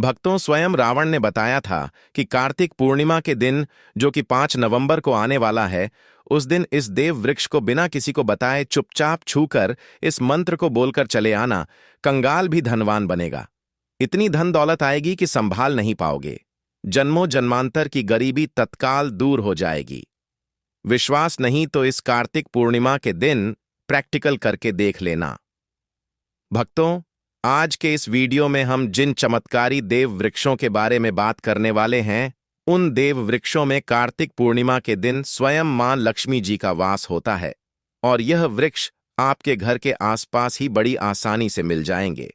भक्तों, स्वयं रावण ने बताया था कि कार्तिक पूर्णिमा के दिन, जो कि 5 नवंबर को आने वाला है, उस दिन इस देव वृक्ष को बिना किसी को बताए चुपचाप छूकर इस मंत्र को बोलकर चले आना, कंगाल भी धनवान बनेगा। इतनी धन दौलत आएगी कि संभाल नहीं पाओगे। जन्मों जन्मांतर की गरीबी तत्काल दूर हो जाएगी। विश्वास नहीं तो इस कार्तिक पूर्णिमा के दिन प्रैक्टिकल करके देख लेना। भक्तों, आज के इस वीडियो में हम जिन चमत्कारी देव वृक्षों के बारे में बात करने वाले हैं, उन देव वृक्षों में कार्तिक पूर्णिमा के दिन स्वयं मां लक्ष्मी जी का वास होता है और यह वृक्ष आपके घर के आसपास ही बड़ी आसानी से मिल जाएंगे।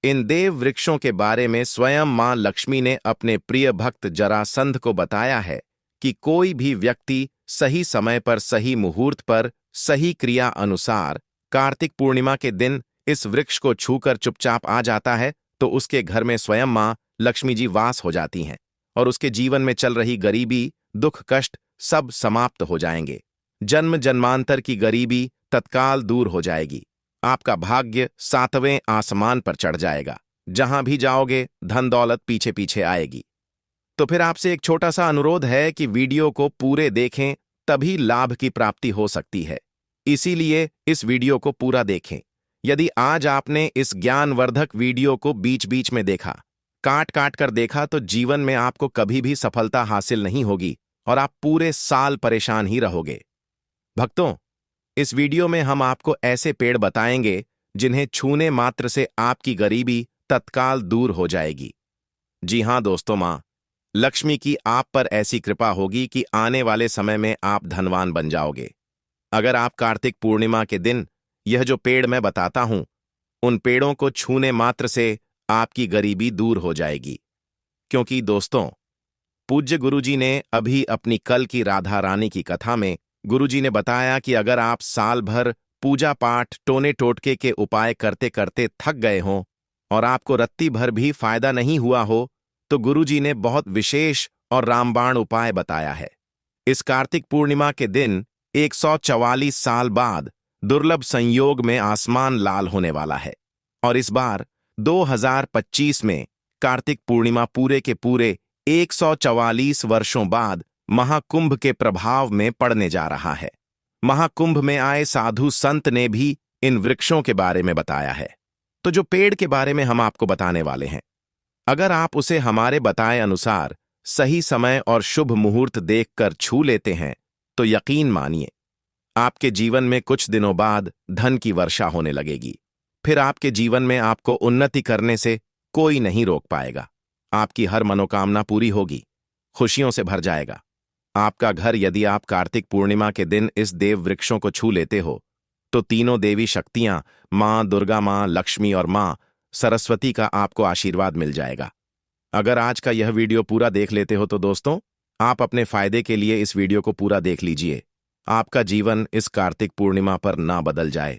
इन देव वृक्षों के बारे में स्वयं मां लक्ष्मी ने अपने प्रिय भक्त जरासंध को बताया है कि कोई भी व्यक्ति सही समय पर, सही मुहूर्त पर, सही क्रिया अनुसार कार्तिक पूर्णिमा के दिन इस वृक्ष को छूकर चुपचाप आ जाता है तो उसके घर में स्वयं मां लक्ष्मी जी वास हो जाती हैं और उसके जीवन में चल रही गरीबी, दुख, कष्ट सब समाप्त हो जाएंगे। जन्म जन्मांतर की गरीबी तत्काल दूर हो जाएगी। आपका भाग्य 7वें आसमान पर चढ़ जाएगा। जहां भी जाओगे धन दौलत पीछे पीछे आएगी। तो फिर आपसे एक छोटा सा अनुरोध है कि वीडियो को पूरे देखें, तभी लाभ की प्राप्ति हो सकती है। इसीलिए इस वीडियो को पूरा देखें। यदि आज आपने इस ज्ञानवर्धक वीडियो को बीच बीच में देखा, काट काट कर देखा, तो जीवन में आपको कभी भी सफलता हासिल नहीं होगी और आप पूरे साल परेशान ही रहोगे। भक्तों, इस वीडियो में हम आपको ऐसे पेड़ बताएंगे जिन्हें छूने मात्र से आपकी गरीबी तत्काल दूर हो जाएगी। जी हां दोस्तों, मां लक्ष्मी की आप पर ऐसी कृपा होगी कि आने वाले समय में आप धनवान बन जाओगे। अगर आप कार्तिक पूर्णिमा के दिन यह जो पेड़ मैं बताता हूं, उन पेड़ों को छूने मात्र से आपकी गरीबी दूर हो जाएगी। क्योंकि दोस्तों, पूज्य गुरुजी ने अभी अपनी कल की राधा रानी की कथा में गुरुजी ने बताया कि अगर आप साल भर पूजा पाठ, टोने टोटके के उपाय करते करते थक गए हों और आपको रत्ती भर भी फायदा नहीं हुआ हो, तो गुरुजी ने बहुत विशेष और रामबाण उपाय बताया है। इस कार्तिक पूर्णिमा के दिन 144 साल बाद दुर्लभ संयोग में आसमान लाल होने वाला है और इस बार 2025 में कार्तिक पूर्णिमा पूरे के पूरे 144 वर्षों बाद महाकुंभ के प्रभाव में पड़ने जा रहा है। महाकुंभ में आए साधु संत ने भी इन वृक्षों के बारे में बताया है। तो जो पेड़ के बारे में हम आपको बताने वाले हैं, अगर आप उसे हमारे बताए अनुसार सही समय और शुभ मुहूर्त देखकर छू लेते हैं, तो यकीन मानिए आपके जीवन में कुछ दिनों बाद धन की वर्षा होने लगेगी। फिर आपके जीवन में आपको उन्नति करने से कोई नहीं रोक पाएगा। आपकी हर मनोकामना पूरी होगी, खुशियों से भर जाएगा। आपका घर, यदि आप कार्तिक पूर्णिमा के दिन इस देव वृक्षों को छू लेते हो, तो तीनों देवी शक्तियां, मां दुर्गा, मां लक्ष्मी और मां सरस्वती का आपको आशीर्वाद मिल जाएगा। अगर आज का यह वीडियो पूरा देख लेते हो तो दोस्तों, आप अपने फायदे के लिए इस वीडियो को पूरा देख लीजिए। आपका जीवन इस कार्तिक पूर्णिमा पर ना बदल जाए।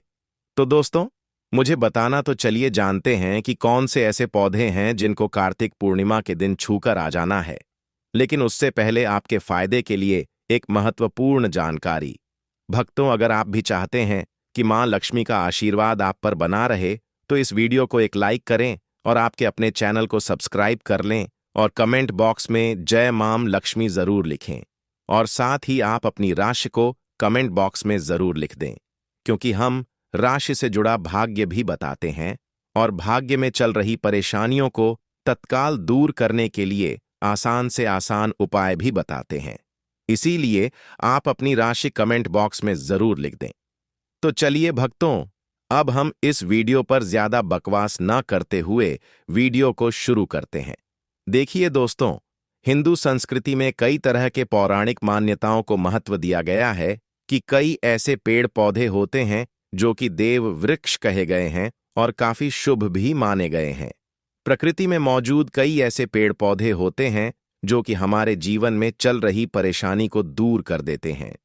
तो दोस्तों, मुझे बताना तो चलिए जानते हैं कि कौन से ऐसे पौधे हैं जिनको कार्तिक पूर्णिमा के दिन छूकर आ जाना है। लेकिन उससे पहले आपके फायदे के लिए एक महत्वपूर्ण जानकारी। भक्तों, अगर आप भी चाहते हैं कि मां लक्ष्मी का आशीर्वाद आप पर बना रहे, तो इस वीडियो को एक लाइक करें और आपके अपने चैनल को सब्सक्राइब कर लें और कमेंट बॉक्स में जय मां लक्ष्मी जरूर लिखें और साथ ही आप अपनी राशि को कमेंट बॉक्स में जरूर लिख दें, क्योंकि हम राशि से जुड़ा भाग्य भी बताते हैं और भाग्य में चल रही परेशानियों को तत्काल दूर करने के लिए आसान से आसान उपाय भी बताते हैं। इसीलिए आप अपनी राशि कमेंट बॉक्स में जरूर लिख दें। तो चलिए भक्तों, अब हम इस वीडियो पर ज्यादा बकवास न करते हुए वीडियो को शुरू करते हैं। देखिए दोस्तों, हिंदू संस्कृति में कई तरह के पौराणिक मान्यताओं को महत्व दिया गया है कि कई ऐसे पेड़ पौधे होते हैं जो कि देव वृक्ष कहे गए हैं और काफी शुभ भी माने गए हैं। प्रकृति में मौजूद कई ऐसे पेड़ पौधे होते हैं जो कि हमारे जीवन में चल रही परेशानी को दूर कर देते हैं।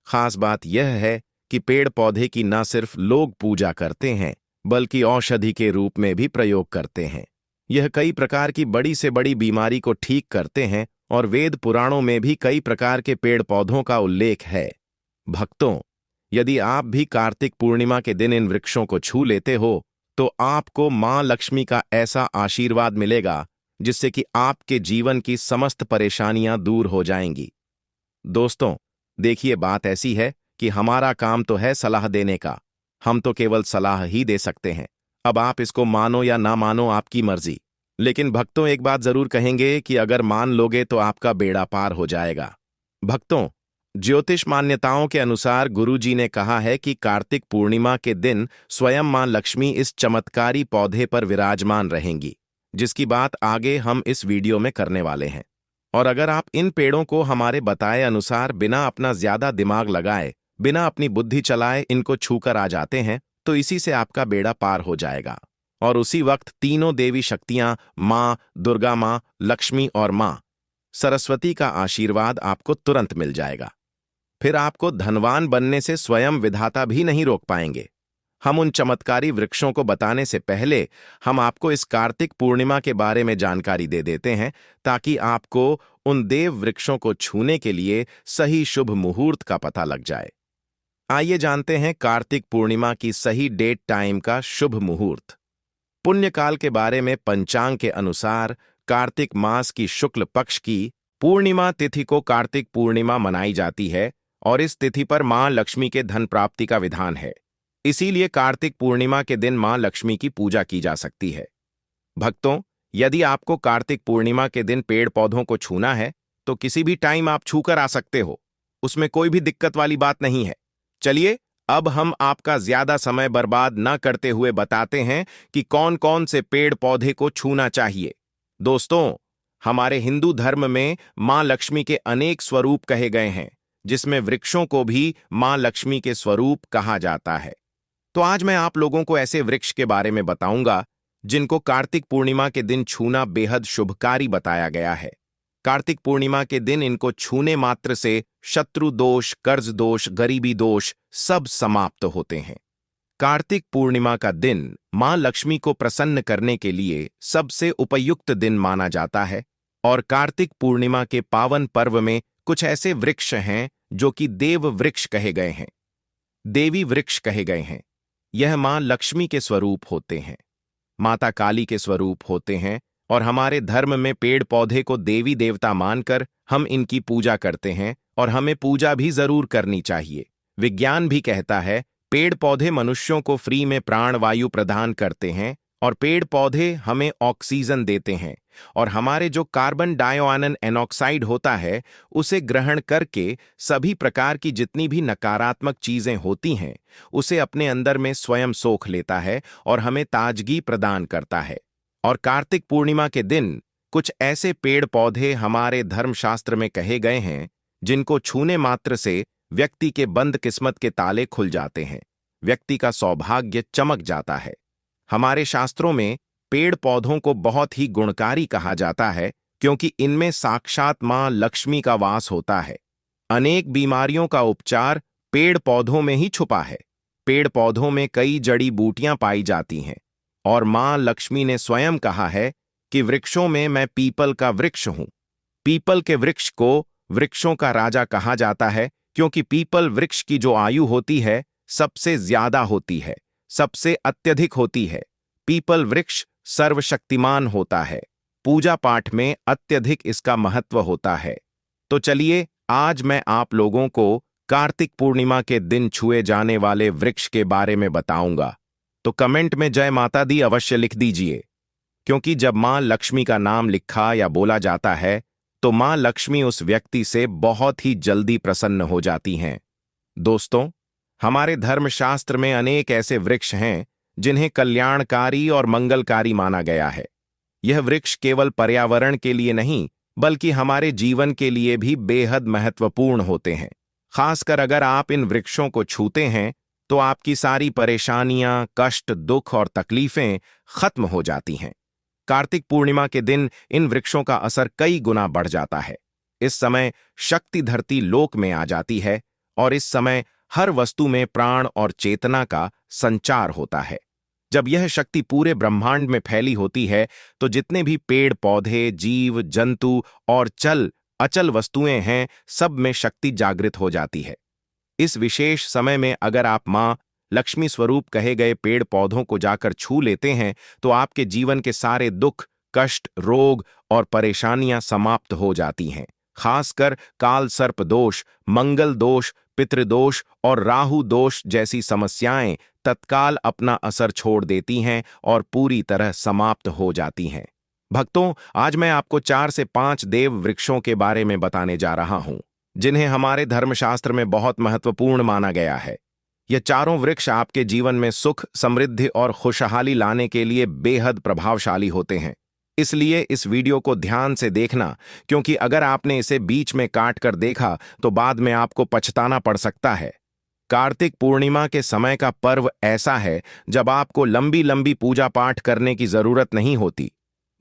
खास बात यह है कि पेड़ पौधे की न सिर्फ लोग पूजा करते हैं, बल्कि औषधि के रूप में भी प्रयोग करते हैं। यह कई प्रकार की बड़ी से बड़ी बीमारी को ठीक करते हैं और वेद पुराणों में भी कई प्रकार के पेड़ पौधों का उल्लेख है। भक्तों, यदि आप भी कार्तिक पूर्णिमा के दिन इन वृक्षों को छू लेते हो, तो आपको मां लक्ष्मी का ऐसा आशीर्वाद मिलेगा जिससे कि आपके जीवन की समस्त परेशानियां दूर हो जाएंगी। दोस्तों, देखिए, बात ऐसी है कि हमारा काम तो है सलाह देने का। हम तो केवल सलाह ही दे सकते हैं। अब आप इसको मानो या ना मानो, आपकी मर्जी। लेकिन भक्तों, एक बात जरूर कहेंगे कि अगर मान लोगे तो आपका बेड़ा पार हो जाएगा। भक्तों, ज्योतिष मान्यताओं के अनुसार गुरुजी ने कहा है कि कार्तिक पूर्णिमा के दिन स्वयं मां लक्ष्मी इस चमत्कारी पौधे पर विराजमान रहेंगी, जिसकी बात आगे हम इस वीडियो में करने वाले हैं। और अगर आप इन पेड़ों को हमारे बताए अनुसार बिना अपना ज्यादा दिमाग लगाए, बिना अपनी बुद्धि चलाए इनको छूकर आ जाते हैं, तो इसी से आपका बेड़ा पार हो जाएगा। और उसी वक्त तीनों देवी शक्तियां, मां दुर्गा, मां लक्ष्मी और मां सरस्वती का आशीर्वाद आपको तुरंत मिल जाएगा। फिर आपको धनवान बनने से स्वयं विधाता भी नहीं रोक पाएंगे। हम उन चमत्कारी वृक्षों को बताने से पहले हम आपको इस कार्तिक पूर्णिमा के बारे में जानकारी दे देते हैं, ताकि आपको उन देव वृक्षों को छूने के लिए सही शुभ मुहूर्त का पता लग जाए। आइए जानते हैं कार्तिक पूर्णिमा की सही डेट टाइम का शुभ मुहूर्त। पुण्यकाल के बारे में पंचांग के अनुसार कार्तिक मास की शुक्ल पक्ष की पूर्णिमा तिथि को कार्तिक पूर्णिमा मनाई जाती है, और इस तिथि पर मां लक्ष्मी के धन प्राप्ति का विधान है। इसीलिए कार्तिक पूर्णिमा के दिन मां लक्ष्मी की पूजा की जा सकती है। भक्तों, यदि आपको कार्तिक पूर्णिमा के दिन पेड़ पौधों को छूना है तो किसी भी टाइम आप छूकर आ सकते हो, उसमें कोई भी दिक्कत वाली बात नहीं है। चलिए, अब हम आपका ज्यादा समय बर्बाद न करते हुए बताते हैं कि कौन कौन से पेड़ पौधे को छूना चाहिए। दोस्तों, हमारे हिंदू धर्म में मां लक्ष्मी के अनेक स्वरूप कहे गए हैं, जिसमें वृक्षों को भी मां लक्ष्मी के स्वरूप कहा जाता है। तो आज मैं आप लोगों को ऐसे वृक्ष के बारे में बताऊंगा जिनको कार्तिक पूर्णिमा के दिन छूना बेहद शुभकारी बताया गया है। कार्तिक पूर्णिमा के दिन इनको छूने मात्र से शत्रु दोष, कर्ज दोष, गरीबी दोष सब समाप्त होते हैं। कार्तिक पूर्णिमा का दिन मां लक्ष्मी को प्रसन्न करने के लिए सबसे उपयुक्त दिन माना जाता है। और कार्तिक पूर्णिमा के पावन पर्व में कुछ ऐसे वृक्ष हैं जो कि देव वृक्ष कहे गए हैं, देवी वृक्ष कहे गए हैं। यह मां लक्ष्मी के स्वरूप होते हैं, माता काली के स्वरूप होते हैं। और हमारे धर्म में पेड़ पौधे को देवी देवता मानकर हम इनकी पूजा करते हैं, और हमें पूजा भी जरूर करनी चाहिए। विज्ञान भी कहता है पेड़ पौधे मनुष्यों को फ्री में प्राण वायु प्रदान करते हैं, और पेड़ पौधे हमें ऑक्सीजन देते हैं, और हमारे जो कार्बन डाइऑक्साइड एनॉक्साइड होता है उसे ग्रहण करके सभी प्रकार की जितनी भी नकारात्मक चीजें होती हैं उसे अपने अंदर में स्वयं सोख लेता है और हमें ताजगी प्रदान करता है। और कार्तिक पूर्णिमा के दिन कुछ ऐसे पेड़ पौधे हमारे धर्मशास्त्र में कहे गए हैं जिनको छूने मात्र से व्यक्ति के बंद किस्मत के ताले खुल जाते हैं, व्यक्ति का सौभाग्य चमक जाता है। हमारे शास्त्रों में पेड़ पौधों को बहुत ही गुणकारी कहा जाता है, क्योंकि इनमें साक्षात मां लक्ष्मी का वास होता है। अनेक बीमारियों का उपचार पेड़ पौधों में ही छुपा है। पेड़ पौधों में कई जड़ी बूटियां पाई जाती हैं, और मां लक्ष्मी ने स्वयं कहा है कि वृक्षों में मैं पीपल का वृक्ष हूं। पीपल के वृक्ष को वृक्षों का राजा कहा जाता है, क्योंकि पीपल वृक्ष की जो आयु होती है सबसे ज्यादा होती है, सबसे अत्यधिक होती है। पीपल वृक्ष सर्वशक्तिमान होता है, पूजा पाठ में अत्यधिक इसका महत्व होता है। तो चलिए, आज मैं आप लोगों को कार्तिक पूर्णिमा के दिन छुए जाने वाले वृक्ष के बारे में बताऊंगा। तो कमेंट में जय माता दी अवश्य लिख दीजिए, क्योंकि जब मां लक्ष्मी का नाम लिखा या बोला जाता है तो मां लक्ष्मी उस व्यक्ति से बहुत ही जल्दी प्रसन्न हो जाती हैं। दोस्तों, हमारे धर्मशास्त्र में अनेक ऐसे वृक्ष हैं जिन्हें कल्याणकारी और मंगलकारी माना गया है। यह वृक्ष केवल पर्यावरण के लिए नहीं, बल्कि हमारे जीवन के लिए भी बेहद महत्वपूर्ण होते हैं। खासकर अगर आप इन वृक्षों को छूते हैं तो आपकी सारी परेशानियां, कष्ट, दुख और तकलीफें खत्म हो जाती हैं। कार्तिक पूर्णिमा के दिन इन वृक्षों का असर कई गुना बढ़ जाता है। इस समय शक्ति धरती लोक में आ जाती है, और इस समय हर वस्तु में प्राण और चेतना का संचार होता है। जब यह शक्ति पूरे ब्रह्मांड में फैली होती है तो जितने भी पेड़ पौधे, जीव जंतु और चल अचल वस्तुएं हैं, सब में शक्ति जागृत हो जाती है। इस विशेष समय में अगर आप मां लक्ष्मी स्वरूप कहे गए पेड़ पौधों को जाकर छू लेते हैं तो आपके जीवन के सारे दुख, कष्ट, रोग और परेशानियां समाप्त हो जाती हैं। खासकर काल सर्प दोष, मंगल दोष, पितृदोष और राहु दोष जैसी समस्याएं तत्काल अपना असर छोड़ देती हैं और पूरी तरह समाप्त हो जाती हैं। भक्तों, आज मैं आपको 4 से 5 देव वृक्षों के बारे में बताने जा रहा हूं, जिन्हें हमारे धर्मशास्त्र में बहुत महत्वपूर्ण माना गया है। ये चारों वृक्ष आपके जीवन में सुख, समृद्धि और खुशहाली लाने के लिए बेहद प्रभावशाली होते हैं। इसलिए इस वीडियो को ध्यान से देखना, क्योंकि अगर आपने इसे बीच में काट कर देखा तो बाद में आपको पछताना पड़ सकता है। कार्तिक पूर्णिमा के समय का पर्व ऐसा है जब आपको लंबी लंबी पूजा पाठ करने की जरूरत नहीं होती।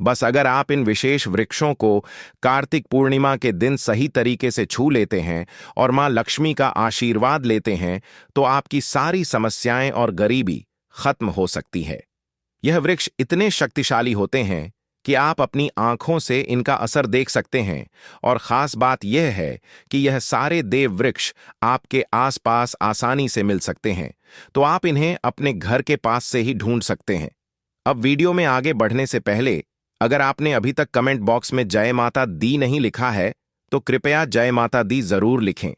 बस अगर आप इन विशेष वृक्षों को कार्तिक पूर्णिमा के दिन सही तरीके से छू लेते हैं और मां लक्ष्मी का आशीर्वाद लेते हैं, तो आपकी सारी समस्याएं और गरीबी खत्म हो सकती है। यह वृक्ष इतने शक्तिशाली होते हैं कि आप अपनी आंखों से इनका असर देख सकते हैं, और खास बात यह है कि यह सारे देव वृक्ष आपके आसपास आसानी से मिल सकते हैं, तो आप इन्हें अपने घर के पास से ही ढूंढ सकते हैं। अब वीडियो में आगे बढ़ने से पहले, अगर आपने अभी तक कमेंट बॉक्स में जय माता दी नहीं लिखा है, तो कृपया जय माता दी जरूर लिखें।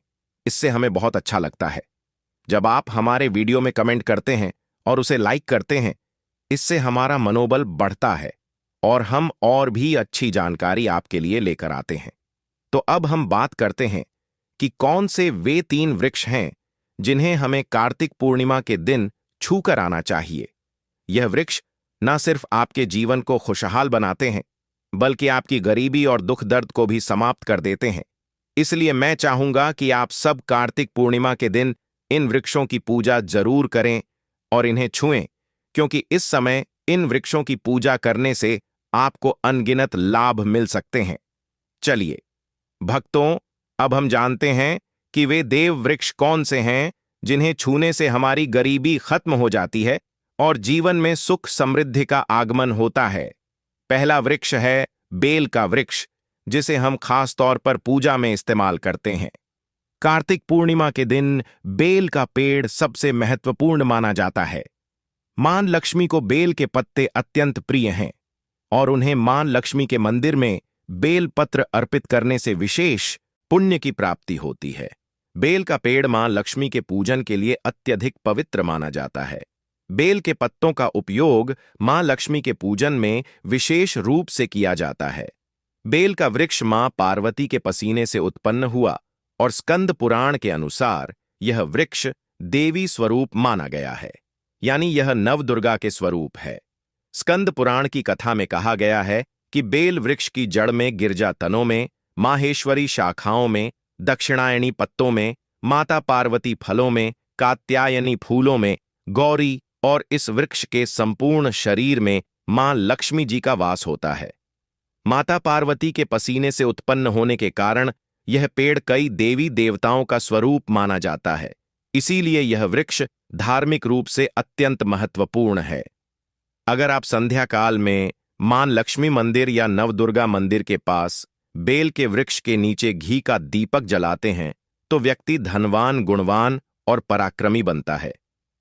इससे हमें बहुत अच्छा लगता है। जब आप हमारे वीडियो में कमेंट करते हैं और उसे लाइक करते हैं, इससे हमारा मनोबल बढ़ता है और हम और भी अच्छी जानकारी आपके लिए लेकर आते हैं। तो अब हम बात करते हैं कि कौन से वे 3 वृक्ष हैं जिन्हें हमें कार्तिक पूर्णिमा के दिन छूकर आना चाहिए। यह वृक्ष न सिर्फ आपके जीवन को खुशहाल बनाते हैं, बल्कि आपकी गरीबी और दुख दर्द को भी समाप्त कर देते हैं। इसलिए मैं चाहूंगा कि आप सब कार्तिक पूर्णिमा के दिन इन वृक्षों की पूजा जरूर करें और इन्हें छुएं, क्योंकि इस समय इन वृक्षों की पूजा करने से आपको अनगिनत लाभ मिल सकते हैं। चलिए भक्तों, अब हम जानते हैं कि वे देव वृक्ष कौन से हैं जिन्हें छूने से हमारी गरीबी खत्म हो जाती है और जीवन में सुख समृद्धि का आगमन होता है। पहला वृक्ष है बेल का वृक्ष, जिसे हम खास तौर पर पूजा में इस्तेमाल करते हैं। कार्तिक पूर्णिमा के दिन बेल का पेड़ सबसे महत्वपूर्ण माना जाता है। मां लक्ष्मी को बेल के पत्ते अत्यंत प्रिय हैं और उन्हें मां लक्ष्मी के मंदिर में बेल पत्र अर्पित करने से विशेष पुण्य की प्राप्ति होती है। बेल का पेड़ मां लक्ष्मी के पूजन के लिए अत्यधिक पवित्र माना जाता है। बेल के पत्तों का उपयोग मां लक्ष्मी के पूजन में विशेष रूप से किया जाता है। बेल का वृक्ष मां पार्वती के पसीने से उत्पन्न हुआ और स्कंद पुराण के अनुसार यह वृक्ष देवी स्वरूप माना गया है, यानी यह नवदुर्गा के स्वरूप है। स्कंद पुराण की कथा में कहा गया है कि बेल वृक्ष की जड़ में गिरजा तनों में, माहेश्वरी शाखाओं में, दक्षिणायनी पत्तों में, माता पार्वती फलों में, कात्यायनी फूलों में, गौरी और इस वृक्ष के संपूर्ण शरीर में मां लक्ष्मी जी का वास होता है। माता पार्वती के पसीने से उत्पन्न होने के कारण यह पेड़ कई देवी देवताओं का स्वरूप माना जाता है। इसीलिए यह वृक्ष धार्मिक रूप से अत्यंत महत्वपूर्ण है। अगर आप संध्या काल में मां लक्ष्मी मंदिर या नवदुर्गा मंदिर के पास बेल के वृक्ष के नीचे घी का दीपक जलाते हैं, तो व्यक्ति धनवान, गुणवान और पराक्रमी बनता है।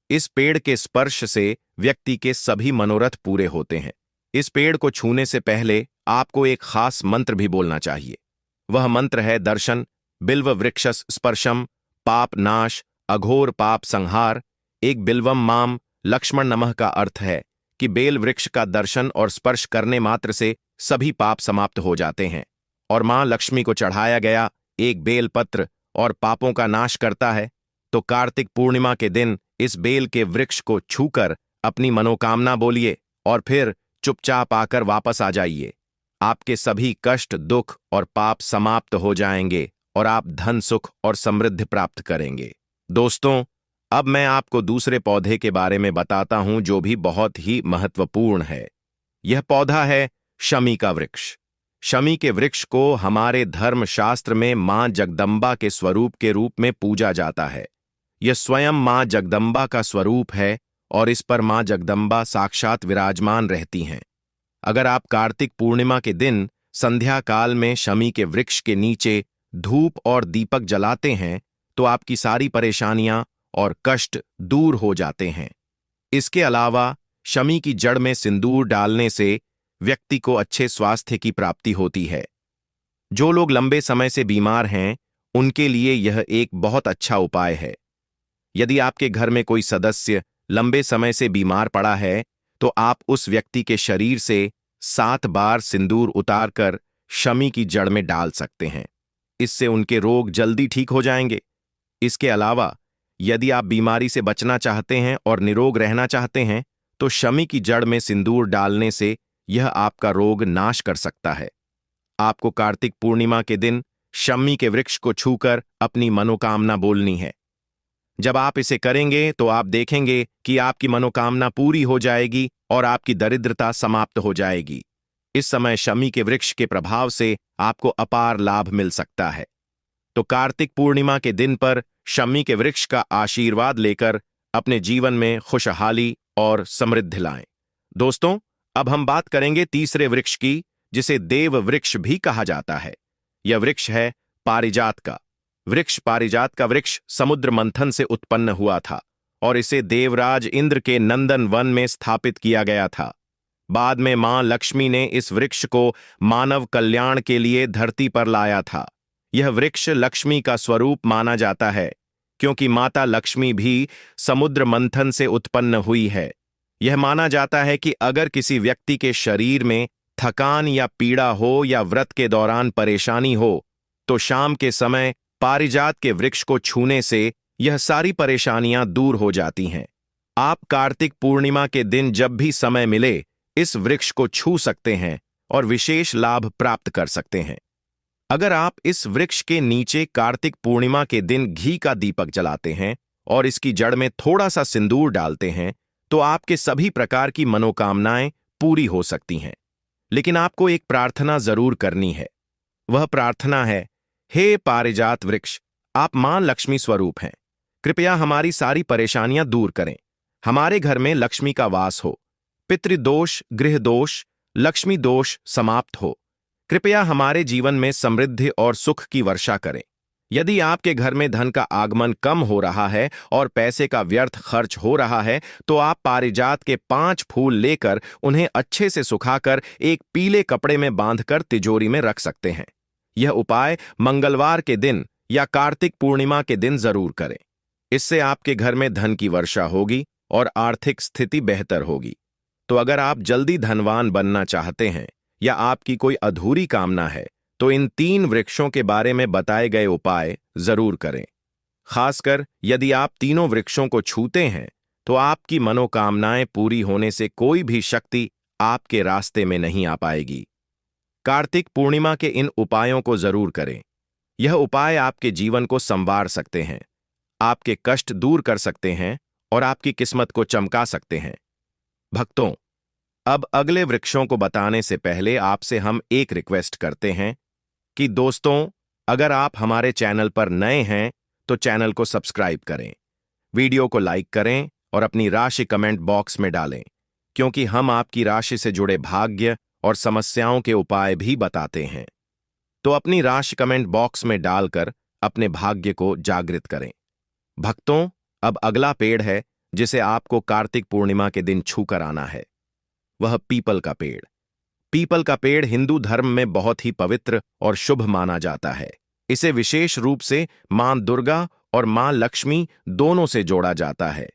इस पेड़ के स्पर्श से व्यक्ति के सभी मनोरथ पूरे होते हैं। इस पेड़ को छूने से पहले आपको एक खास मंत्र भी बोलना चाहिए। वह मंत्र है दर्शन बिल्व वृक्षस स्पर्शम पाप नाश अघोर पाप संहार एक बिल्वम माम लक्ष्मण नमः का अर्थ है कि बेल वृक्ष का दर्शन और स्पर्श करने मात्र से सभी पाप समाप्त हो जाते हैं और मां लक्ष्मी को चढ़ाया गया एक बेल पत्र और पापों का नाश करता है। तो कार्तिक पूर्णिमा के दिन इस बेल के वृक्ष को छूकर अपनी मनोकामना बोलिए और फिर चुपचाप आकर वापस आ जाइए। आपके सभी कष्ट, दुख और पाप समाप्त हो जाएंगे और आप धन, सुख और समृद्धि प्राप्त करेंगे। दोस्तों, अब मैं आपको दूसरे पौधे के बारे में बताता हूं जो भी बहुत ही महत्वपूर्ण है। यह पौधा है शमी का वृक्ष। शमी के वृक्ष को हमारे धर्मशास्त्र में मां जगदम्बा के स्वरूप के रूप में पूजा जाता है। यह स्वयं मां जगदम्बा का स्वरूप है और इस पर मां जगदम्बा साक्षात विराजमान रहती हैं। अगर आप कार्तिक पूर्णिमा के दिन संध्या काल में शमी के वृक्ष के नीचे धूप और दीपक जलाते हैं, तो आपकी सारी परेशानियां और कष्ट दूर हो जाते हैं। इसके अलावा शमी की जड़ में सिंदूर डालने से व्यक्ति को अच्छे स्वास्थ्य की प्राप्ति होती है। जो लोग लंबे समय से बीमार हैं, उनके लिए यह एक बहुत अच्छा उपाय है। यदि आपके घर में कोई सदस्य लंबे समय से बीमार पड़ा है, तो आप उस व्यक्ति के शरीर से 7 बार सिंदूर उतारकर शमी की जड़ में डाल सकते हैं। इससे उनके रोग जल्दी ठीक हो जाएंगे। इसके अलावा यदि आप बीमारी से बचना चाहते हैं और निरोग रहना चाहते हैं, तो शमी की जड़ में सिंदूर डालने से यह आपका रोग नाश कर सकता है। आपको कार्तिक पूर्णिमा के दिन शमी के वृक्ष को छूकर अपनी मनोकामना बोलनी है। जब आप इसे करेंगे तो आप देखेंगे कि आपकी मनोकामना पूरी हो जाएगी और आपकी दरिद्रता समाप्त हो जाएगी। इस समय शमी के वृक्ष के प्रभाव से आपको अपार लाभ मिल सकता है। तो कार्तिक पूर्णिमा के दिन पर शमी के वृक्ष का आशीर्वाद लेकर अपने जीवन में खुशहाली और समृद्धि लाएं। दोस्तों, अब हम बात करेंगे तीसरे वृक्ष की, जिसे देव वृक्ष भी कहा जाता है। यह वृक्ष है पारिजात का वृक्ष। पारिजात का वृक्ष समुद्र मंथन से उत्पन्न हुआ था और इसे देवराज इंद्र के नंदन वन में स्थापित किया गया था। बाद में मां लक्ष्मी ने इस वृक्ष को मानव कल्याण के लिए धरती पर लाया था। यह वृक्ष लक्ष्मी का स्वरूप माना जाता है, क्योंकि माता लक्ष्मी भी समुद्र मंथन से उत्पन्न हुई है। यह माना जाता है कि अगर किसी व्यक्ति के शरीर में थकान या पीड़ा हो या व्रत के दौरान परेशानी हो, तो शाम के समय पारिजात के वृक्ष को छूने से यह सारी परेशानियां दूर हो जाती हैं। आप कार्तिक पूर्णिमा के दिन जब भी समय मिले, इस वृक्ष को छू सकते हैं और विशेष लाभ प्राप्त कर सकते हैं। अगर आप इस वृक्ष के नीचे कार्तिक पूर्णिमा के दिन घी का दीपक जलाते हैं और इसकी जड़ में थोड़ा सा सिंदूर डालते हैं, तो आपके सभी प्रकार की मनोकामनाएं पूरी हो सकती हैं। लेकिन आपको एक प्रार्थना जरूर करनी है। वह प्रार्थना है, हे पारिजात वृक्ष, आप मां लक्ष्मी स्वरूप हैं। कृपया हमारी सारी परेशानियां दूर करें। हमारे घर में लक्ष्मी का वास हो। पितृदोष, गृह दोष, लक्ष्मी दोष समाप्त हो। कृपया हमारे जीवन में समृद्धि और सुख की वर्षा करें। यदि आपके घर में धन का आगमन कम हो रहा है और पैसे का व्यर्थ खर्च हो रहा है, तो आप पारिजात के 5 फूल लेकर उन्हें अच्छे से सुखाकर एक पीले कपड़े में बांधकर तिजोरी में रख सकते हैं। यह उपाय मंगलवार के दिन या कार्तिक पूर्णिमा के दिन जरूर करें। इससे आपके घर में धन की वर्षा होगी और आर्थिक स्थिति बेहतर होगी। तो अगर आप जल्दी धनवान बनना चाहते हैं या आपकी कोई अधूरी कामना है, तो इन 3 वृक्षों के बारे में बताए गए उपाय जरूर करें। खासकर यदि आप तीनों वृक्षों को छूते हैं, तो आपकी मनोकामनाएं पूरी होने से कोई भी शक्ति आपके रास्ते में नहीं आ पाएगी। कार्तिक पूर्णिमा के इन उपायों को जरूर करें। यह उपाय आपके जीवन को संवार सकते हैं, आपके कष्ट दूर कर सकते हैं और आपकी किस्मत को चमका सकते हैं। भक्तों, अब अगले वृक्षों को बताने से पहले आपसे हम एक रिक्वेस्ट करते हैं कि दोस्तों, अगर आप हमारे चैनल पर नए हैं तो चैनल को सब्सक्राइब करें, वीडियो को लाइक करें और अपनी राशि कमेंट बॉक्स में डालें, क्योंकि हम आपकी राशि से जुड़े भाग्य और समस्याओं के उपाय भी बताते हैं। तो अपनी राशि कमेंट बॉक्स में डालकर अपने भाग्य को जागृत करें। भक्तों, अब अगला पेड़ है जिसे आपको कार्तिक पूर्णिमा के दिन छूकर आना है। वह पीपल का पेड़। पीपल का पेड़ हिंदू धर्म में बहुत ही पवित्र और शुभ माना जाता है। इसे विशेष रूप से मां दुर्गा और मां लक्ष्मी दोनों से जोड़ा जाता है।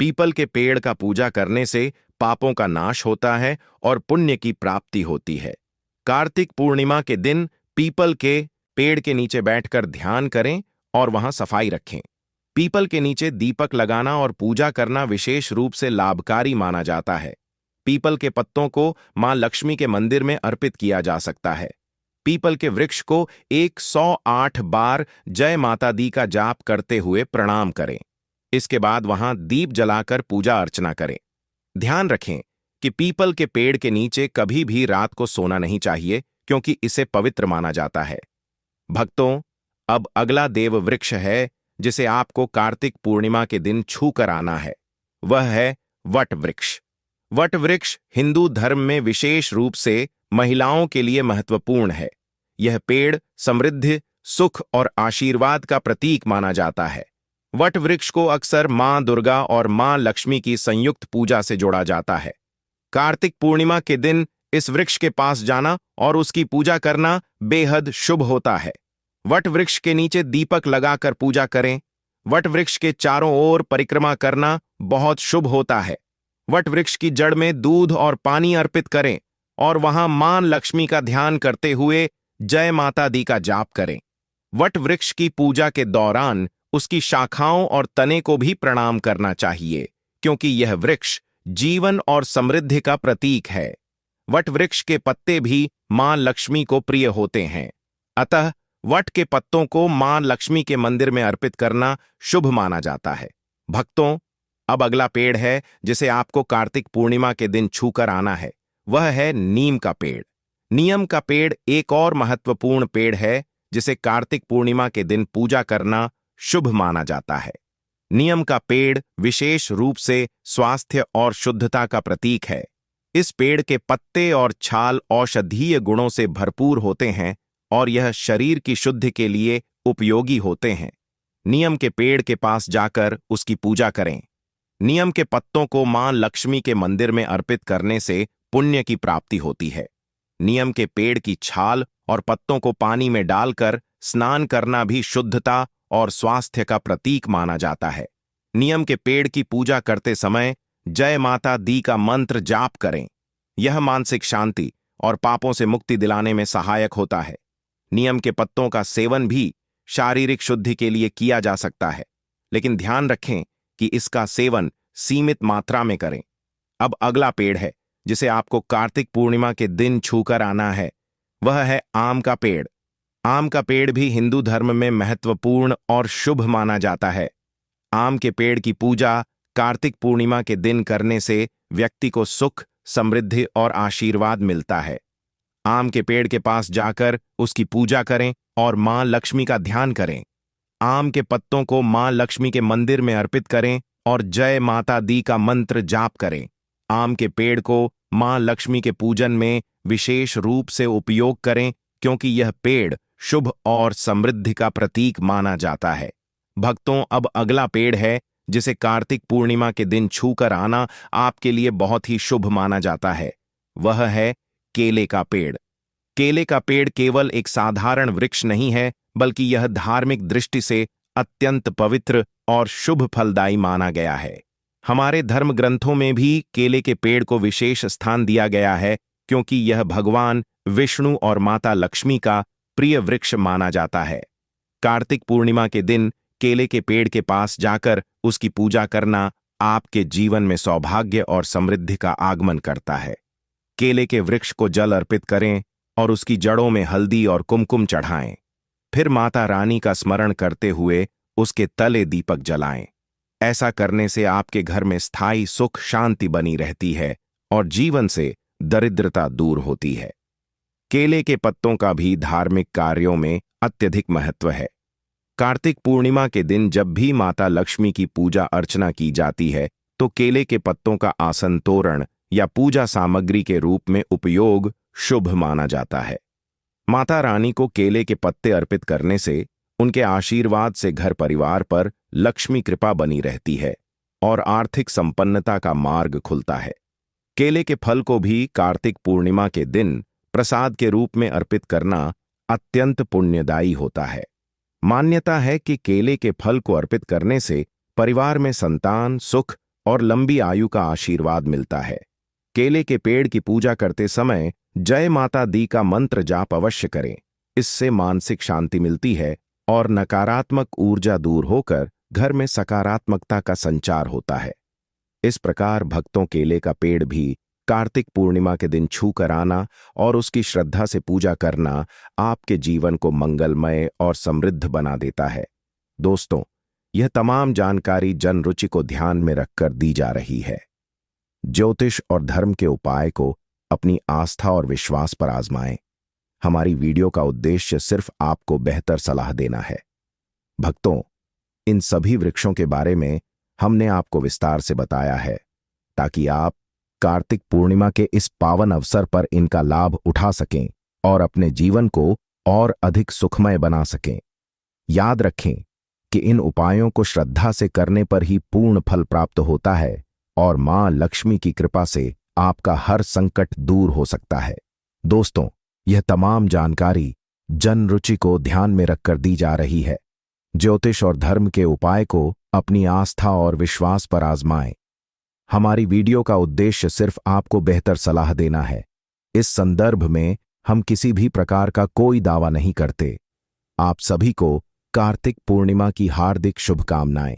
पीपल के पेड़ का पूजा करने से पापों का नाश होता है और पुण्य की प्राप्ति होती है। कार्तिक पूर्णिमा के दिन पीपल के पेड़ के नीचे बैठकर ध्यान करें और वहां सफाई रखें। पीपल के नीचे दीपक लगाना और पूजा करना विशेष रूप से लाभकारी माना जाता है। पीपल के पत्तों को मां लक्ष्मी के मंदिर में अर्पित किया जा सकता है। पीपल के वृक्ष को 108 बार जय माता दी का जाप करते हुए प्रणाम करें। इसके बाद वहां दीप जलाकर पूजा अर्चना करें। ध्यान रखें कि पीपल के पेड़ के नीचे कभी भी रात को सोना नहीं चाहिए, क्योंकि इसे पवित्र माना जाता है। भक्तों, अब अगला देव वृक्ष है जिसे आपको कार्तिक पूर्णिमा के दिन छू कर आना है। वह है वट वृक्ष। वट वृक्ष हिंदू धर्म में विशेष रूप से महिलाओं के लिए महत्वपूर्ण है। यह पेड़ समृद्धि, सुख और आशीर्वाद का प्रतीक माना जाता है। वट वृक्ष को अक्सर मां दुर्गा और मां लक्ष्मी की संयुक्त पूजा से जोड़ा जाता है। कार्तिक पूर्णिमा के दिन इस वृक्ष के पास जाना और उसकी पूजा करना बेहद शुभ होता है। वट वृक्ष के नीचे दीपक लगाकर पूजा करें। वट वृक्ष के चारों ओर परिक्रमा करना बहुत शुभ होता है। वट वृक्ष की जड़ में दूध और पानी अर्पित करें और वहां मां लक्ष्मी का ध्यान करते हुए जय माता दी का जाप करें। वट वृक्ष की पूजा के दौरान उसकी शाखाओं और तने को भी प्रणाम करना चाहिए, क्योंकि यह वृक्ष जीवन और समृद्धि का प्रतीक है। वट वृक्ष के पत्ते भी मां लक्ष्मी को प्रिय होते हैं, अतः वट के पत्तों को मां लक्ष्मी के मंदिर में अर्पित करना शुभ माना जाता है। भक्तों, अब अगला पेड़ है जिसे आपको कार्तिक पूर्णिमा के दिन छूकर आना है, वह है नीम का पेड़। नीम का पेड़ एक और महत्वपूर्ण पेड़ है जिसे कार्तिक पूर्णिमा के दिन पूजा करना शुभ माना जाता है। नीम का पेड़ विशेष रूप से स्वास्थ्य और शुद्धता का प्रतीक है। इस पेड़ के पत्ते और छाल औषधीय गुणों से भरपूर होते हैं और यह शरीर की शुद्धि के लिए उपयोगी होते हैं। नीम के पेड़ के पास जाकर उसकी पूजा करें। नीम के पत्तों को मां लक्ष्मी के मंदिर में अर्पित करने से पुण्य की प्राप्ति होती है। नीम के पेड़ की छाल और पत्तों को पानी में डालकर स्नान करना भी शुद्धता और स्वास्थ्य का प्रतीक माना जाता है। नीम के पेड़ की पूजा करते समय जय माता दी का मंत्र जाप करें। यह मानसिक शांति और पापों से मुक्ति दिलाने में सहायक होता है। नीम के पत्तों का सेवन भी शारीरिक शुद्धि के लिए किया जा सकता है, लेकिन ध्यान रखें कि इसका सेवन सीमित मात्रा में करें। अब अगला पेड़ है जिसे आपको कार्तिक पूर्णिमा के दिन छूकर आना है, वह है आम का पेड़। आम का पेड़ भी हिंदू धर्म में महत्वपूर्ण और शुभ माना जाता है। आम के पेड़ की पूजा कार्तिक पूर्णिमा के दिन करने से व्यक्ति को सुख, समृद्धि और आशीर्वाद मिलता है। आम के पेड़ के पास जाकर उसकी पूजा करें और मां लक्ष्मी का ध्यान करें। आम के पत्तों को मां लक्ष्मी के मंदिर में अर्पित करें और जय माता दी का मंत्र जाप करें। आम के पेड़ को मां लक्ष्मी के पूजन में विशेष रूप से उपयोग करें, क्योंकि यह पेड़ शुभ और समृद्धि का प्रतीक माना जाता है। भक्तों, अब अगला पेड़ है जिसे कार्तिक पूर्णिमा के दिन छूकर आना आपके लिए बहुत ही शुभ माना जाता है, वह है केले का पेड़। केले का पेड़ केवल एक साधारण वृक्ष नहीं है, बल्कि यह धार्मिक दृष्टि से अत्यंत पवित्र और शुभ फलदायी माना गया है। हमारे धर्म ग्रंथों में भी केले के पेड़ को विशेष स्थान दिया गया है, क्योंकि यह भगवान विष्णु और माता लक्ष्मी का प्रिय वृक्ष माना जाता है। कार्तिक पूर्णिमा के दिन केले के पेड़ के पास जाकर उसकी पूजा करना आपके जीवन में सौभाग्य और समृद्धि का आगमन करता है। केले के वृक्ष को जल अर्पित करें और उसकी जड़ों में हल्दी और कुमकुम चढ़ाएं। फिर माता रानी का स्मरण करते हुए उसके तले दीपक जलाएं। ऐसा करने से आपके घर में स्थायी सुख शांति बनी रहती है और जीवन से दरिद्रता दूर होती है। केले के पत्तों का भी धार्मिक कार्यों में अत्यधिक महत्व है। कार्तिक पूर्णिमा के दिन जब भी माता लक्ष्मी की पूजा अर्चना की जाती है, तो केले के पत्तों का आसन, तोरण या पूजा सामग्री के रूप में उपयोग शुभ माना जाता है। माता रानी को केले के पत्ते अर्पित करने से उनके आशीर्वाद से घर परिवार पर लक्ष्मी कृपा बनी रहती है और आर्थिक संपन्नता का मार्ग खुलता है। केले के फल को भी कार्तिक पूर्णिमा के दिन प्रसाद के रूप में अर्पित करना अत्यंत पुण्यदायी होता है। मान्यता है कि केले के फल को अर्पित करने से परिवार में संतान, सुख और लंबी आयु का आशीर्वाद मिलता है। केले के पेड़ की पूजा करते समय जय माता दी का मंत्र जाप अवश्य करें। इससे मानसिक शांति मिलती है और नकारात्मक ऊर्जा दूर होकर घर में सकारात्मकता का संचार होता है। इस प्रकार भक्तों, केले का पेड़ भी कार्तिक पूर्णिमा के दिन छूकर आना और उसकी श्रद्धा से पूजा करना आपके जीवन को मंगलमय और समृद्ध बना देता है। दोस्तों, यह तमाम जानकारी जन रुचि को ध्यान में रखकर दी जा रही है। ज्योतिष और धर्म के उपाय को अपनी आस्था और विश्वास पर आजमाएं। हमारी वीडियो का उद्देश्य सिर्फ आपको बेहतर सलाह देना है। भक्तों, इन सभी वृक्षों के बारे में हमने आपको विस्तार से बताया है ताकि आप कार्तिक पूर्णिमा के इस पावन अवसर पर इनका लाभ उठा सकें और अपने जीवन को और अधिक सुखमय बना सकें। याद रखें कि इन उपायों को श्रद्धा से करने पर ही पूर्ण फल प्राप्त होता है और मां लक्ष्मी की कृपा से आपका हर संकट दूर हो सकता है। दोस्तों, यह तमाम जानकारी जन रुचि को ध्यान में रखकर दी जा रही है। ज्योतिष और धर्म के उपाय को अपनी आस्था और विश्वास पर आजमाएं। हमारी वीडियो का उद्देश्य सिर्फ आपको बेहतर सलाह देना है। इस संदर्भ में हम किसी भी प्रकार का कोई दावा नहीं करते। आप सभी को कार्तिक पूर्णिमा की हार्दिक शुभकामनाएं।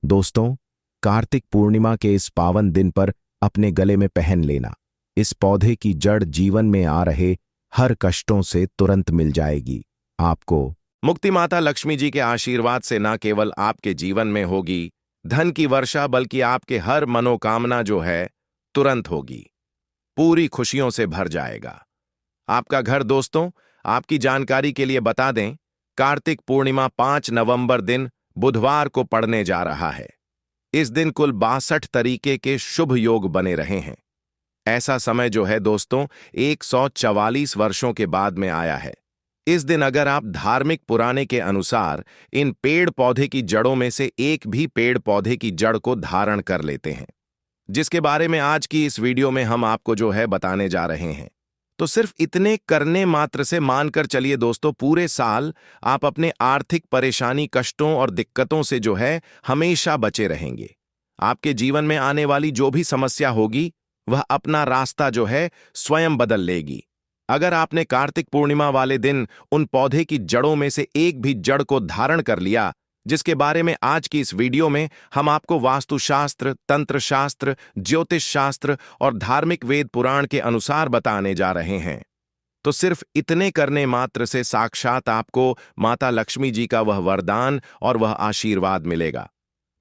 दोस्तों, कार्तिक पूर्णिमा के इस पावन दिन पर अपने गले में पहन लेना। इस पौधे की जड़ जीवन में आ रहे हर कष्टों से तुरंत मिल जाएगी। आपको मुक्ति माता लक्ष्मी जी के आशीर्वाद से न केवल आपके जीवन में होगी धन की वर्षा, बल्कि आपके हर मनोकामना जो है तुरंत होगी, पूरी खुशियों से भर जाएगा आपका घर। दोस्तों, आपकी जानकारी के लिए बता दें, कार्तिक पूर्णिमा 5 नवंबर दिन बुधवार को पड़ने जा रहा है। इस दिन कुल 62 तरीके के शुभ योग बने रहे हैं। ऐसा समय जो है दोस्तों 144 वर्षों के बाद में आया है। इस दिन अगर आप धार्मिक पुराने के अनुसार इन पेड़ पौधे की जड़ों में से एक भी पेड़ पौधे की जड़ को धारण कर लेते हैं, जिसके बारे में आज की इस वीडियो में हम आपको जो है बताने जा रहे हैं, तो सिर्फ इतने करने मात्र से मानकर चलिए दोस्तों, पूरे साल आप अपने आर्थिक परेशानी, कष्टों और दिक्कतों से जो है हमेशा बचे रहेंगे। आपके जीवन में आने वाली जो भी समस्या होगी वह अपना रास्ता जो है स्वयं बदल लेगी। अगर आपने कार्तिक पूर्णिमा वाले दिन उन पौधे की जड़ों में से एक भी जड़ को धारण कर लिया, जिसके बारे में आज की इस वीडियो में हम आपको वास्तुशास्त्र, तंत्र शास्त्र, ज्योतिष शास्त्र और धार्मिक वेद पुराण के अनुसार बताने जा रहे हैं, तो सिर्फ इतने करने मात्र से साक्षात आपको माता लक्ष्मी जी का वह वरदान और वह आशीर्वाद मिलेगा,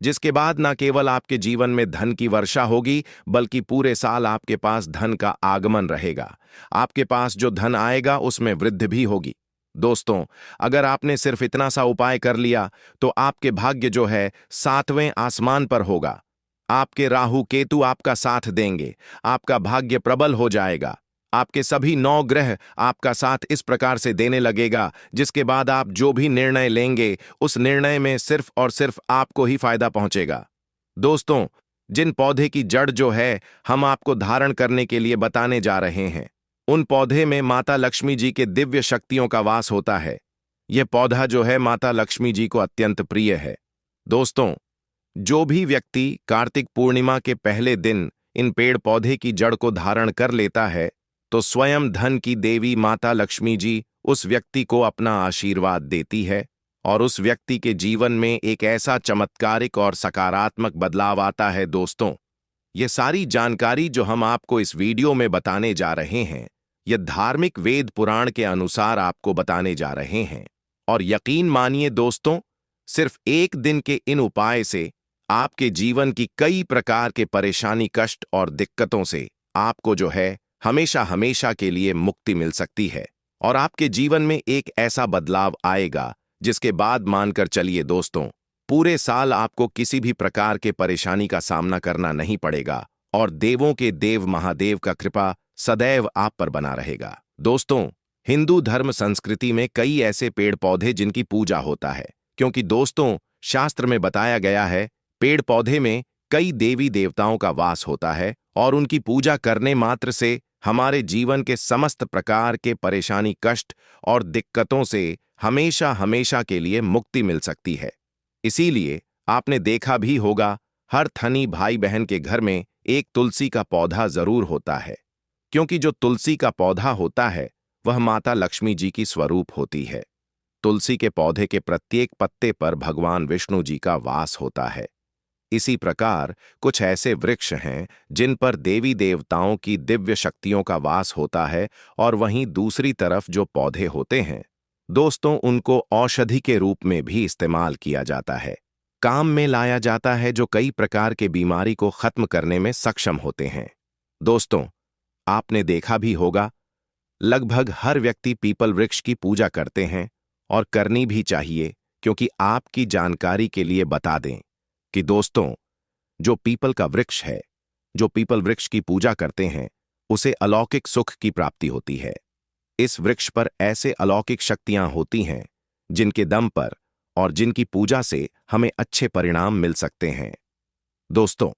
जिसके बाद न केवल आपके जीवन में धन की वर्षा होगी, बल्कि पूरे साल आपके पास धन का आगमन रहेगा। आपके पास जो धन आएगा उसमें वृद्धि भी होगी। दोस्तों, अगर आपने सिर्फ इतना सा उपाय कर लिया तो आपके भाग्य जो है 7वें आसमान पर होगा। आपके राहु केतु आपका साथ देंगे, आपका भाग्य प्रबल हो जाएगा। आपके सभी 9 ग्रह आपका साथ इस प्रकार से देने लगेगा, जिसके बाद आप जो भी निर्णय लेंगे उस निर्णय में सिर्फ और सिर्फ आपको ही फायदा पहुंचेगा। दोस्तों, जिन पौधे की जड़ जो है हम आपको धारण करने के लिए बताने जा रहे हैं, उन पौधे में माता लक्ष्मी जी के दिव्य शक्तियों का वास होता है। यह पौधा जो है माता लक्ष्मी जी को अत्यंत प्रिय है। दोस्तों, जो भी व्यक्ति कार्तिक पूर्णिमा के पहले दिन इन पेड़ पौधे की जड़ को धारण कर लेता है, तो स्वयं धन की देवी माता लक्ष्मी जी उस व्यक्ति को अपना आशीर्वाद देती है और उस व्यक्ति के जीवन में एक ऐसा चमत्कारिक और सकारात्मक बदलाव आता है। दोस्तों, ये सारी जानकारी जो हम आपको इस वीडियो में बताने जा रहे हैं, यह धार्मिक वेद पुराण के अनुसार आपको बताने जा रहे हैं। और यकीन मानिए दोस्तों, सिर्फ एक दिन के इन उपाय से आपके जीवन की कई प्रकार के परेशानी, कष्ट और दिक्कतों से आपको जो है हमेशा हमेशा के लिए मुक्ति मिल सकती है और आपके जीवन में एक ऐसा बदलाव आएगा, जिसके बाद मानकर चलिए दोस्तों, पूरे साल आपको किसी भी प्रकार के परेशानी का सामना करना नहीं पड़ेगा और देवों के देव महादेव का कृपा सदैव आप पर बना रहेगा। दोस्तों, हिंदू धर्म संस्कृति में कई ऐसे पेड़ पौधे जिनकी पूजा होता है, क्योंकि दोस्तों शास्त्र में बताया गया है पेड़ पौधे में कई देवी देवताओं का वास होता है और उनकी पूजा करने मात्र से हमारे जीवन के समस्त प्रकार के परेशानी, कष्ट और दिक्कतों से हमेशा हमेशा के लिए मुक्ति मिल सकती है। इसीलिए आपने देखा भी होगा, हर धनी भाई बहन के घर में एक तुलसी का पौधा जरूर होता है, क्योंकि जो तुलसी का पौधा होता है वह माता लक्ष्मी जी की स्वरूप होती है। तुलसी के पौधे के प्रत्येक पत्ते पर भगवान विष्णु जी का वास होता है। इसी प्रकार कुछ ऐसे वृक्ष हैं जिन पर देवी देवताओं की दिव्य शक्तियों का वास होता है, और वहीं दूसरी तरफ जो पौधे होते हैं दोस्तों, उनको औषधि के रूप में भी इस्तेमाल किया जाता है, काम में लाया जाता है, जो कई प्रकार के बीमारी को खत्म करने में सक्षम होते हैं। दोस्तों, आपने देखा भी होगा, लगभग हर व्यक्ति पीपल वृक्ष की पूजा करते हैं और करनी भी चाहिए, क्योंकि आपकी जानकारी के लिए बता दें कि दोस्तों, जो पीपल का वृक्ष है, जो पीपल वृक्ष की पूजा करते हैं, उसे अलौकिक सुख की प्राप्ति होती है। इस वृक्ष पर ऐसे अलौकिक शक्तियां होती हैं जिनके दम पर और जिनकी पूजा से हमें अच्छे परिणाम मिल सकते हैं। दोस्तों,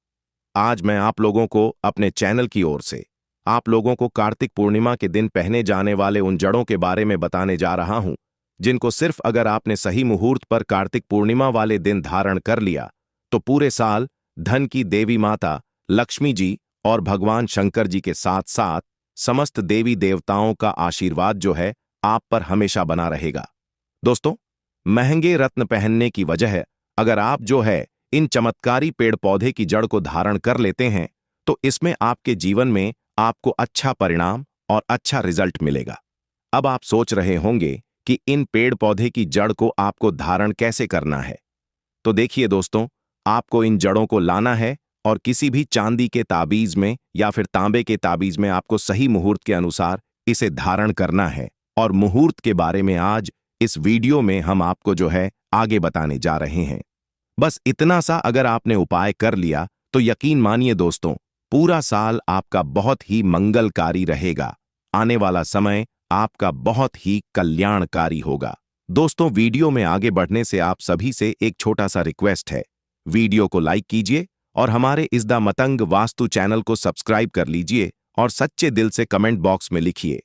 आज मैं आप लोगों को अपने चैनल की ओर से आप लोगों को कार्तिक पूर्णिमा के दिन पहने जाने वाले उन जड़ों के बारे में बताने जा रहा हूं, जिनको सिर्फ अगर आपने सही मुहूर्त पर कार्तिक पूर्णिमा वाले दिन धारण कर लिया तो पूरे साल धन की देवी माता लक्ष्मी जी और भगवान शंकर जी के साथ साथ समस्त देवी देवताओं का आशीर्वाद जो है आप पर हमेशा बना रहेगा। दोस्तों, महंगे रत्न पहनने की वजह अगर आप जो है इन चमत्कारी पेड़ पौधे की जड़ को धारण कर लेते हैं तो इसमें आपके जीवन में आपको अच्छा परिणाम और अच्छा रिजल्ट मिलेगा। अब आप सोच रहे होंगे कि इन पेड़ पौधे की जड़ को आपको धारण कैसे करना है। तो देखिए दोस्तों, आपको इन जड़ों को लाना है और किसी भी चांदी के ताबीज में या फिर तांबे के ताबीज में आपको सही मुहूर्त के अनुसार इसे धारण करना है। और मुहूर्त के बारे में आज इस वीडियो में हम आपको जो है आगे बताने जा रहे हैं। बस इतना सा अगर आपने उपाय कर लिया तो यकीन मानिए दोस्तों, पूरा साल आपका बहुत ही मंगलकारी रहेगा। आने वाला समय आपका बहुत ही कल्याणकारी होगा। दोस्तों, वीडियो में आगे बढ़ने से आप सभी से एक छोटा सा रिक्वेस्ट है, वीडियो को लाइक कीजिए और हमारे इस द मतंग वास्तु चैनल को सब्सक्राइब कर लीजिए और सच्चे दिल से कमेंट बॉक्स में लिखिए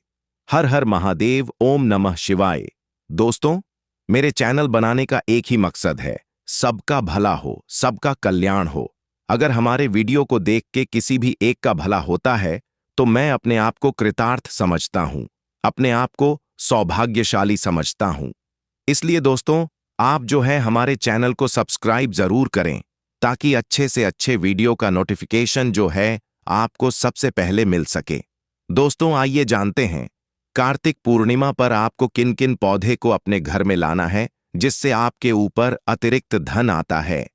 हर हर महादेव, ओम नमः शिवाय। दोस्तों, मेरे चैनल बनाने का एक ही मकसद है, सबका भला हो, सबका कल्याण हो। अगर हमारे वीडियो को देख के किसी भी एक का भला होता है तो मैं अपने आप को कृतार्थ समझता हूं, अपने आप को सौभाग्यशाली समझता हूं। इसलिए दोस्तों, आप जो है हमारे चैनल को सब्सक्राइब जरूर करें ताकि अच्छे से अच्छे वीडियो का नोटिफिकेशन जो है आपको सबसे पहले मिल सके। दोस्तों, आइए जानते हैं कार्तिक पूर्णिमा पर आपको किन किन पौधे को अपने घर में लाना है जिससे आपके ऊपर अतिरिक्त धन आता है।